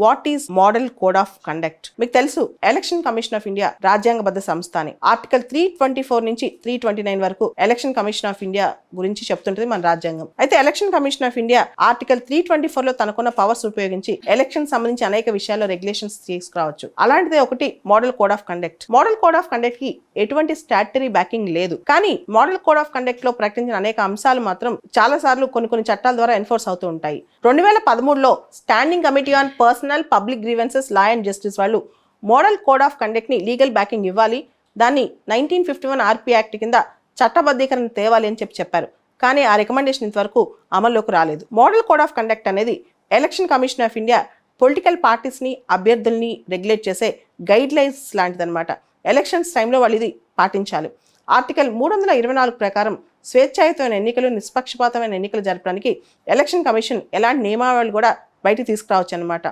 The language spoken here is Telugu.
What is model code of conduct? మీకు తెలుసు ఎలక్షన్ కమిషన్ ఆఫ్ ఇండియా రాజ్యాంగబద్ధ సంస్థ అని. ఆర్టికల్ 324 నుంచి 329 వరకు ఎలక్షన్ కమిషన్ ఆఫ్ ఇండియా గురించి చెప్తుంటది మన రాజ్యాంగం. అయితే election commission of India article 324 లో తనకున్న పవర్స్ ఉపయోగించి ఎలక్షన్ సంబంధించి అనేక విషయాల్లో రెగ్యులేషన్స్ తీసుకురావచ్చు. అలాంటిదే ఒకటి model code of conduct. Model code of conduct కి ఎటువంటి స్టాట్యుటరీ బ్యాకింగ్ లేదు, కానీ మోడల్ కోడ్ ఆఫ్ కండక్ట్ లో ప్రకటించిన అనేక అంశాలు మాత్రం చాలా సార్లు కొన్ని చట్టాల ద్వారా ఎన్ఫోర్స్ అవుతూ ఉంటాయి. 2013లో standing committee on personnel public grievances law and justice వాళ్ళు మోడల్ కోడ్ ఆఫ్ కండక్ట్ ని లీగల్ బ్యాకింగ్ ఇవ్వాలి, దాన్ని 1951 ఆర్పీ యాక్ట్ కింద చట్టబద్ధీకరణ తేవాలి అని చెప్పారు. కానీ ఆ రికమెండేషన్ ఇంతవరకు అమల్లోకి రాలేదు. మోడల్ కోడ్ ఆఫ్ కండక్ట్ అనేది election commission of India political parties ని అభ్యర్థుల్ని రెగ్యులేట్ చేసే గైడ్ లైన్స్ లాంటిదన్నమాట. ఎలక్షన్స్ టైంలో వాళ్ళు ఇది పాటించాలి. ఆర్టికల్ 324 ప్రకారం స్వేచ్ఛాయుతమైన ఎన్నికలు, నిష్పక్షపాతమైన ఎన్నికలు జరపడానికి ఎలక్షన్ కమిషన్ ఎలాంటి నియమావళి కూడా బయటికి తీసుకురావచ్చు అన్నమాట.